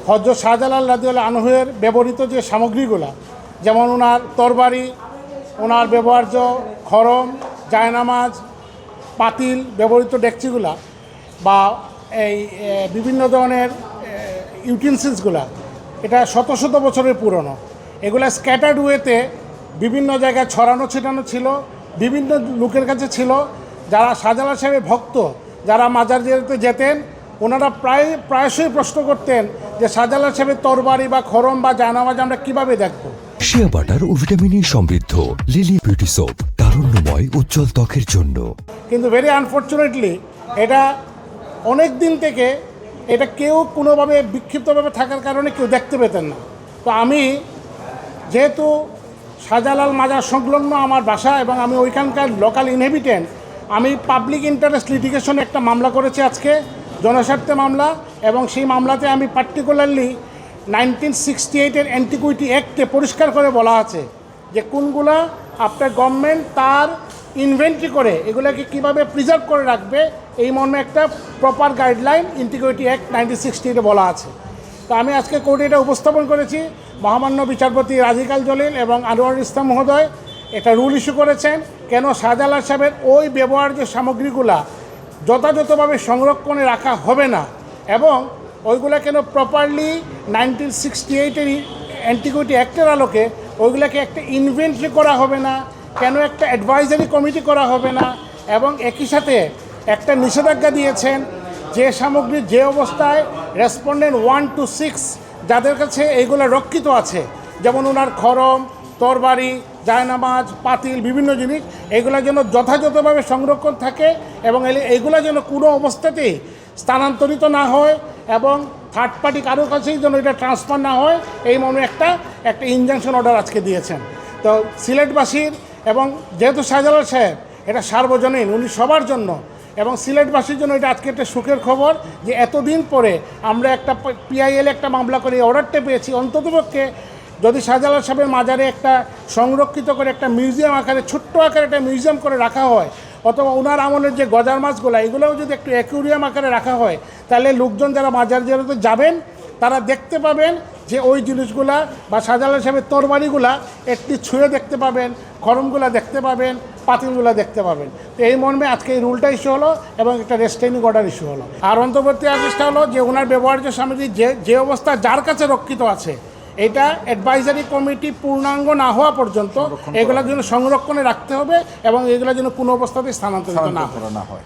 হযরত শাহজালাল রাদিয়াল্লাহু আনহুর ব্যবহৃত যে সামগ্রীগুলা, যেমন ওনার তরবারি, ওনার ব্যবহার্য খড়ম, জায়নামাজ, পাতিল, ব্যবহৃত ডেকচিগুলা বা এই বিভিন্ন ধরনের ইউটেন্সিলসগুলা, এটা শত শত বছরের পুরনো। এগুলা স্ক্যাটার্ড ওয়েতে বিভিন্ন জায়গায় ছড়ানো ছিটানো ছিল, বিভিন্ন লোকের কাছে ছিল। যারা শাহজালাল সাহেবের ভক্ত, যারা মাজার জিয়ারতে যেতেন, ওনারা প্রায়শই প্রশ্ন করতেন যে শাহজালাল সাহেবের তরবারি বা খড়ম বা জায়নামাজ আমরা কীভাবে দেখব। শিয়া বাটার ও ভিটামিনে সমৃদ্ধ লিলি বিউটি সোপ, তারুণ্যময় উজ্জ্বল ত্বকের জন্য। কিন্তু ভেরি আনফর্চুনেটলি এটা অনেক দিন থেকে এটা কেউ কোনোভাবে বিক্ষিপ্তভাবে থাকার কারণে কেউ দেখতে পেতেন না। তো আমি যেহেতু শাহজালাল মাজার সংলগ্ন আমার বাসা এবং আমি ওইখানকার লোকাল ইনহেবিটেন্ট, আমি পাবলিক ইন্টারেস্ট লিটিগেশনে একটা মামলা করেছি আজকে, জনস্বার্থে মামলা। এবং সেই মামলাতে আমি পার্টিকুলারলি 1968 অ্যান্টিকুইটি অ্যাক্টে পরিষ্কার করে বলা আছে যে কোনগুলা আপনার গভর্নমেন্ট তার ইনভেন্টরি করে এগুলোকে কীভাবে প্রিজার্ভ করে রাখবে, এই মর্মে একটা প্রপার গাইডলাইন অ্যান্টিকুইটি অ্যাক্ট 1968 বলা আছে। তো আমি আজকে কোর্টে এটা উপস্থাপন করেছি। মহামান্য বিচারপতি রাজিকাল জলিল এবং আনোয়ারুল ইসলাম মহোদয় একটা রুল ইস্যু করেছেন কেন শাহজালাল সাহেবের ওই ব্যবহার্য সামগ্রীগুলা যথাযথভাবে সংরক্ষণে রাখা হবে না, এবং ওইগুলা কেন প্রপারলি 1968 অ্যান্টিকুইটি অ্যাক্টের আলোকে ওইগুলাকে একটা ইনভেন্টরি করা হবে না, কেন একটা অ্যাডভাইজারি কমিটি করা হবে না, এবং একই সাথে একটা নিষেধাজ্ঞা দিয়েছেন যে সামগ্রী যে অবস্থায় রেসপন্ডেন্ট 1 to 6 যাদের কাছে এইগুলো রক্ষিত আছে, যেমন ওনার খড়ম, তরবারি, জায়নামাজ, পাতিল, বিভিন্ন জিনিস, এগুলো যেন যথাযথভাবে সংরক্ষণ থাকে এবং এইগুলো যেন কোনো অবস্থাতেই স্থানান্তরিত না হয় এবং থার্ড পার্টি কারোর কাছেই যেন এটা ট্রান্সফার না হয়, এই মর্মে একটা ইনজাংশন অর্ডার আজকে দিয়েছেন। তো সিলেটবাসীর, এবং যেহেতু শাহজালাল সাহেব এটা সার্বজনীন, উনি সবার জন্য, এবং সিলেটবাসীর জন্য এটা আজকে একটা সুখের খবর যে এতদিন পরে আমরা একটা পিআইএল একটা মামলা করে অর্ডারটা পেয়েছি। অন্ততপক্ষে যদি শাহজালাল সাহেবের মাজারে একটা সংরক্ষিত করে একটা মিউজিয়াম আকারে, ছোট্ট আকারে একটা মিউজিয়াম করে রাখা হয়, অথবা ওনার আমলের যে গজার মাছগুলো এগুলোও যদি একটু অ্যাকুরিয়াম আকারে রাখা হয়, তাহলে লোকজন যারা মাজার জিয়ারতে যাবেন তারা দেখতে পাবেন যে ওই জিনিসগুলা বা শাহজালাল সাহেবের তরবারিগুলা একটি ছুঁয়ে দেখতে পাবেন, খড়মগুলা দেখতে পাবেন, পাতিলগুলা দেখতে পাবেন। তো এই মর্মে আজকে এই রুলটা ইস্যু হলো এবং একটা রেস্ট্রেইনিং অর্ডার ইস্যু হলো। আর অন্তর্বর্তী আদেশটা হলো যে ওনার ব্যবহার্য সামগ্রী যে অবস্থা যার কাছে রক্ষিত আছে, এটা অ্যাডভাইজারি কমিটি পূর্ণাঙ্গ না হওয়া পর্যন্ত এগুলোর জন্য সংরক্ষণে রাখতে হবে এবং এগুলোর জন্য কোনো অবস্থাতেই স্থানান্তরিত না হয়।